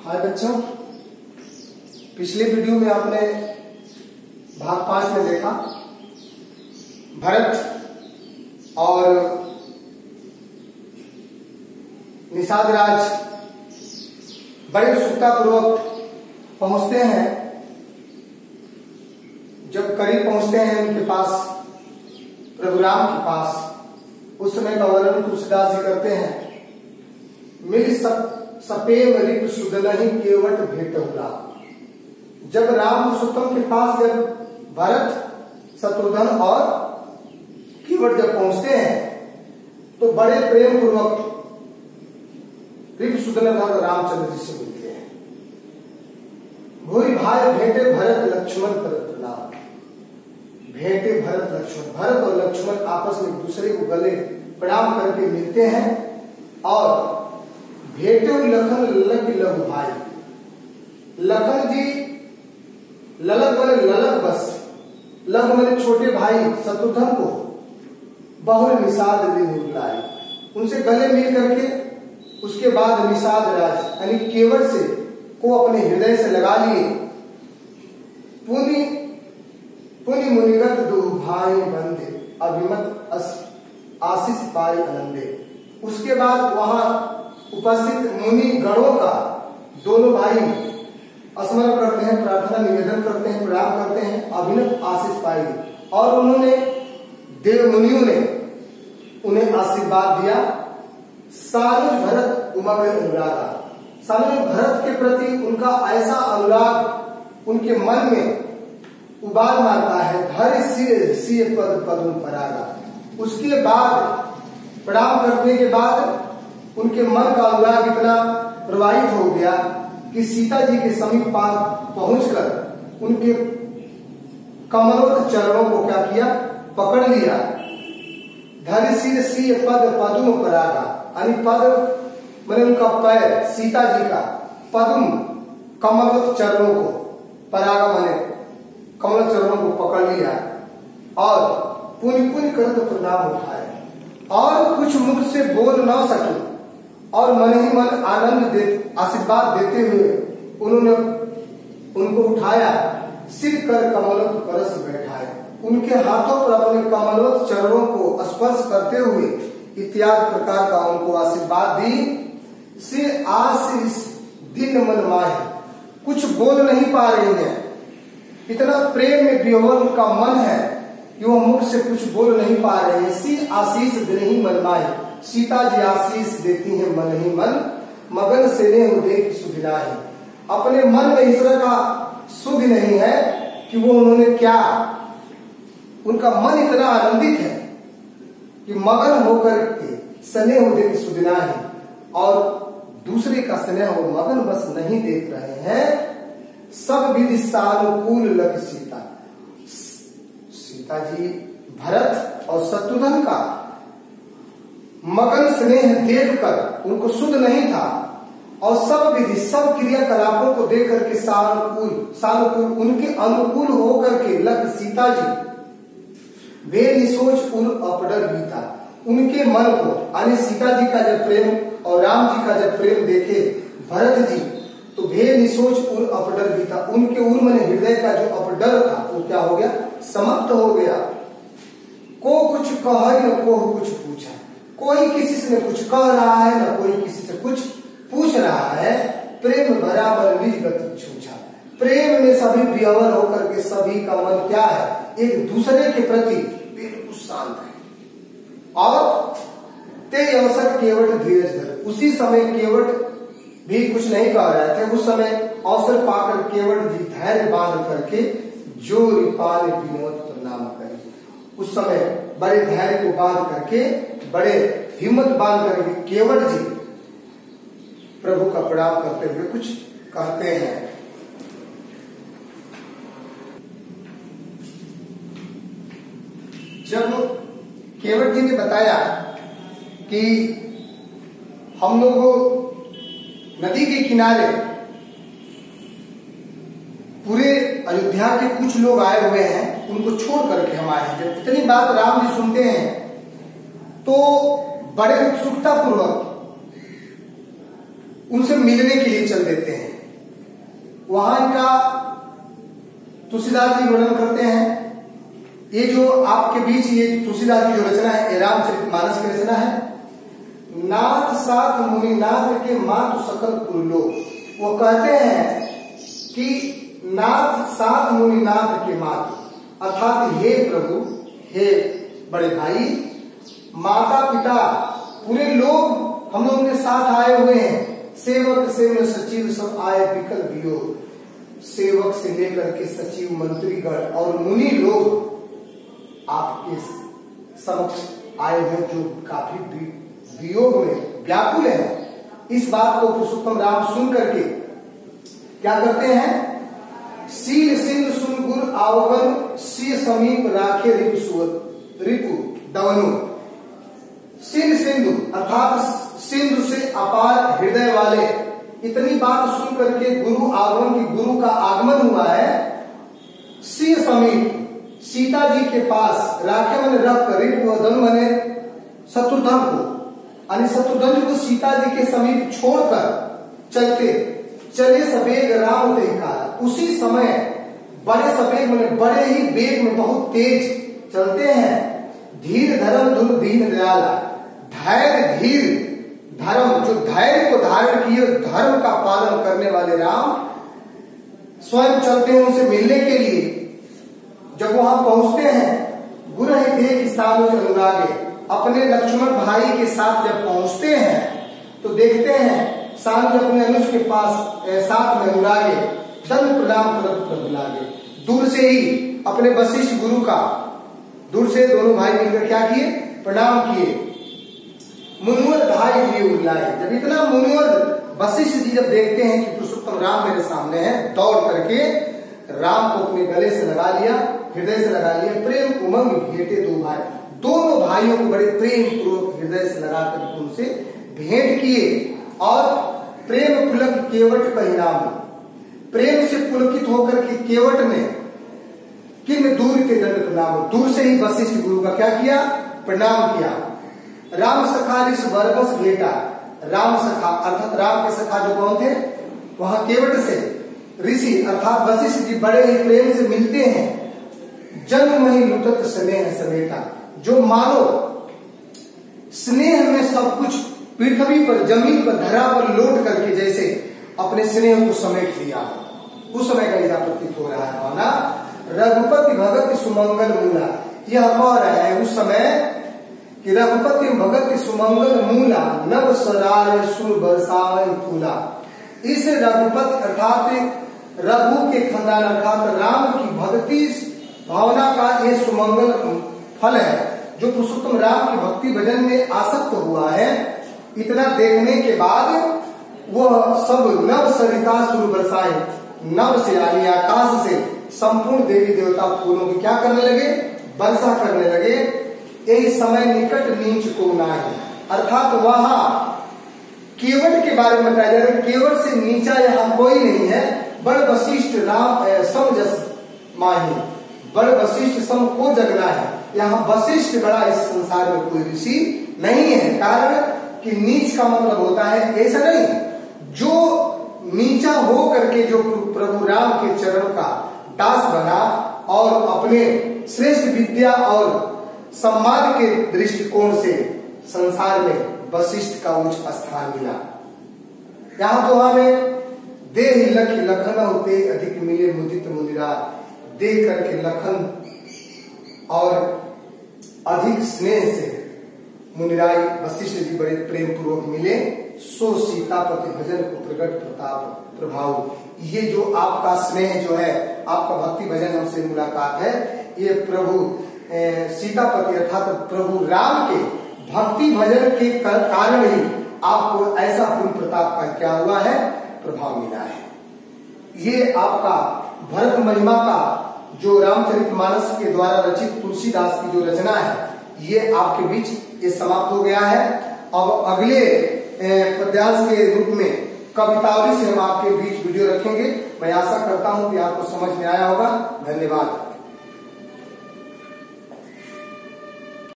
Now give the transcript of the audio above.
हाय बच्चों, पिछले वीडियो में आपने भाग 5 में देखा भरत और निषाद राज बड़े उत्सुकतापूर्वक पहुंचते हैं। जब करीब पहुंचते हैं उनके पास, प्रभु राम के पास, उस समय का वर्णन तुलसीदास जी करते हैं। मिल सपेम रिप सुदलहि केवट भेटहुरा। जब राम पुरुषोत्तम के पास जब भरत, शत्रुघ्न और केवट जब पहुंचते हैं तो बड़े प्रेम पूर्वक रिप सुदलन रामचंद्र जी से मिलते हैं। भूरी भाई भेंटे भरत लक्ष्मण पर प्रणाम। भेंटे भरत लक्ष्मण, भरत और लक्ष्मण आपस में एक दूसरे को गले प्रणाम करके मिलते हैं और भेंटे लखन ललक लघु भाई। लखन जी ललक बने ललक बस, लघु बने छोटे भाई शत्रुघ्न को बहुर निषाद बुलाए। उनसे गले मिल करके उसके बाद निषाद राज यानी केवट से को अपने हृदय से लगा लिए। पुनि पुनि मुनिगत दो भाई बंदे अभिमत आशीष पाई आनंदे। उसके बाद वहां उपस्थित मुनि गणों का दोनों भाई स्मरण करते हैं, प्रार्थना निवेदन करते हैं, प्रणाम करते हैं, अभिनव आशीष पाई। और उन्होंने देव मुनियों ने उन्हें आशीर्वाद दिया। सानुज भरत उमग अनुरागा। सानुज भरत के प्रति उनका ऐसा अनुराग उनके मन में उबाल मारता है। धर सिर पद पदुम परागा। उसके बाद प्रणाम करने के बाद उनके मन का अनुराग इतना प्रवाहित हो गया कि सीता जी के समीप पहुंचकर उनके कमलोत चरणों को क्या किया, पकड़ लिया। धर सिर पद पदुम परागा यानी पद मैंने उनका पैर, सीता जी का पद्म कमलोत चरणों को, परागा मैंने कमल चरणों को पकड़ लिया और पुनि पुनि करत प्रणाम उठाए। और कुछ मुख से बोल न सके और मन ही मन आनंद आशीर्वाद देते हुए उन्होंने उनको उठाया, सिर कर कमलोत परस बैठाए। उनके हाथों पर अपने कमलोत चरणों को स्पर्श करते हुए इत्यादि प्रकार का उनको आशीर्वाद दी। से आशीष दिन मन माहे। कुछ बोल नहीं पा रही है, इतना प्रेम में विह्वल उनका मन है कि वो मुख से कुछ बोल नहीं पा रहे हैं। सी आशीष दिन ही मन माहे। सीता जी आशीष देती हैं मन ही मन, मगन से ने देख सुधिना है। अपने मन में इस तरह का सुध नहीं है कि वो उन्होंने क्या, उनका मन इतना आनंदित है कि मगन होकर के स्नेह देख सुधिना है। और दूसरे का स्नेह वो मगन बस नहीं देख रहे हैं। सब विधि सानुकूल लख सीता। सीता जी भरत और शत्रुघ्न का मगन स्नेह देखकर उनको सुध नहीं था और सब विधि सब क्रियाकलापों को देख करके सानुकूल उनके अनुकूल होकर के लख सीता जी वे निसोच उन अपडर बीता। उनके मन को यानी सीता जी का जब प्रेम और राम जी का जब प्रेम देखे भरत जी तो भे निसोच उर अपडर बीता। उनके उर मन हृदय का जो अपडर था वो क्या हो गया, समाप्त हो गया। को कुछ कहा न को कुछ पूछा। कोई किसी से न कुछ कह रहा है न कोई किसी से कुछ पूछ रहा है। प्रेम भरा मन निज गति छूछा। प्रेम में सभी विह्वल होकर के सभी का मन क्या है, एक दूसरे के प्रति बिल्कुल शांत है। और ते अवसर केवट धीरज धर। उसी समय केवट भी कुछ नहीं कह रहे थे। उस समय अवसर पाकर केवट जी धैर्य बांध करके जो रिपाल विनोद प्रणाम करे। उस समय बड़े धैर्य को बांध करके, बड़े हिम्मत बांध करके केवट जी प्रभु का प्रणाम करते हुए कुछ कहते हैं। जब केवट जी ने बताया कि हम लोग नदी के किनारे पूरे अयोध्या के कुछ लोग आए हुए हैं, उनको छोड़ करके हम आए हैं। जब इतनी बात राम जी सुनते हैं तो बड़े उत्सुकता पूर्वक उनसे मिलने के लिए चल देते हैं। वहां इनका तुलसीदास जी वर्णन करते हैं। ये जो आपके बीच ये तुलसीदास की जो रचना है, ये रामचरितमानस की रचना है। नाथ साथ मुनिनाथ के मातु सकल कुल लोग, वो कहते हैं कि नाथ साथ मुनिनाथ के मातु, अर्थात हे प्रभु, हे बड़े भाई, माता पिता पूरे लोग हम लोग के साथ आए हुए हैं। सेवक सेवन सचिव सब आए विकल वियोग, सेवक से लेकर के सचिव मंत्रीगण और मुनि लोग आपके समक्ष आए हैं, जो काफी वियोग में व्याकुल है। इस बात को पुरुषोत्तम राम सुन करके क्या करते हैं, सील सिंधु सुन गुर आवगन, सी समीप राखे रिपु दवनु। सील सिंधु अर्थात सिंधु से अपार हृदय वाले, इतनी बात सुन करके गुरु आगमन की, गुरु का आगमन हुआ है। सी समीप सीता जी के पास, राखे मन रख कर, रिपु दवनु मने शत्रुघ्न को, यानी शत्रुघ्न को सीता जी के समीप छोड़कर चले सवेग राम ते काला। उसी समय बड़े सवेग में, बड़े ही वेग में, बहुत तेज चलते हैं। धीर धर्म धुर दीन दयाला, धैर्य धीर धर्म, जो धैर्य को धारण किए, धर्म का पालन करने वाले राम स्वयं चलते हैं उनसे मिलने के लिए। जब वहां पहुंचते हैं, गुरु देख सानुज अनुरागे, अपने लक्ष्मण भाई के साथ जब पहुंचते हैं तो देखते हैं सानुज अपने अनुज के पास साथ में अनुरागे, दंड प्रणाम करत प्रभु लागे। दूर से ही अपने वशिष्ठ गुरु का, दूर से दोनों भाई मिलकर क्या किए, प्रणाम किए। मुनिवर ढाई लिए उल्लाए, जब इतना मुनिवर वशिष्ठ जी जब देखते हैं कि पुरुषोत्तम राम मेरे सामने है, दौड़ करके राम को अपने गले से लगा लिया, हृदय से लगा लिया। प्रेम उमंग भेंटे दो भाई, दोनों भाइयों को बड़े प्रेम पूर्वक हृदय से लगा कर उनसे भेंट किए और प्रेम पुलक केवट परिणाम, प्रेम से पुलकित होकर के केवट ने किन दूर के दंड प्रणाम, दूर से ही वशिष्ठ गुरु का क्या किया, प्रणाम किया। राम सखा ऋष बरबस बेटा, राम सखा अर्थात राम के सखा जो कौन थे, वहां केवट से ऋषि अर्थात वशिष्ठ जी बड़े ही प्रेम से मिलते हैं। जन्म ही लुटत स्नेह समेटा, जो मानो स्नेह में सब कुछ पृथ्वी पर, जमीन पर, धरा पर लौट करके जैसे अपने स्नेह को समेट लिया, उस समय का यह प्रतीत हो रहा है। माना रघुपति भगत सुमंगल मूला, यह कह रहे हैं उस समय कि रघुपति भगत सुमंगल मूला, नव सरार सुर बरसावन फूला। इस रघुपति अर्थात रघु के खानदान अर्थात राम की भक्ति भावना का ये सुमंगल फल है, जो पुरुषोत्तम राम की भक्ति भजन में आसक्त हुआ है। इतना देखने के बाद वह सब नव सरिता सुर बरसाए, नव से यानी आकाश से संपूर्ण देवी देवता फूलों की क्या करने लगे, वर्षा करने लगे। यही समय निकट नीच को ना है, अर्थात वहां केवट के बारे में बताया जा रहा है। केवट से नीचा यहाँ कोई नहीं है। बड़ वशिष्ठ राम सम जस माही, बड़ वशिष्ठ सम को जगना है। यहाँ वशिष्ठ बड़ा इस संसार में कोई ऋषि नहीं है। कारण कि नीच का मतलब होता है ऐसा नहीं, जो नीचा हो करके जो प्रभु राम के चरण का दास बना और अपने श्रेष्ठ विद्या और सम्मान के दृष्टिकोण से संसार में वशिष्ठ का उच्च स्थान मिला। यहाँ तो हमें देह लख लखन होते अधिक मिले मुदित मुनिरा, देख करके लखन और अधिक स्नेह से मुनिराय वशिष्ठ जी बड़े प्रेम पूर्वक मिले। सो सीतापति भजन को प्रगट प्रताप प्रभाव, ये जो आपका स्नेह जो है, आपका भक्ति भजन हमसे मुलाकात है, ये प्रभु सीतापति अर्थात प्रभु राम के भक्ति भजन के कारण ही आपको ऐसा पूर्ण प्रताप का क्या हुआ है, प्रभाव मिला है। ये आपका भरत महिमा का जो रामचरितमानस के द्वारा रचित तुलसीदास की जो रचना है, ये आपके बीच ये समाप्त हो गया है। अब अगले पद्यांश के रूप में कवितावली से हम आपके बीच वीडियो रखेंगे। मैं आशा करता हूं कि आपको समझ में आया होगा। धन्यवाद।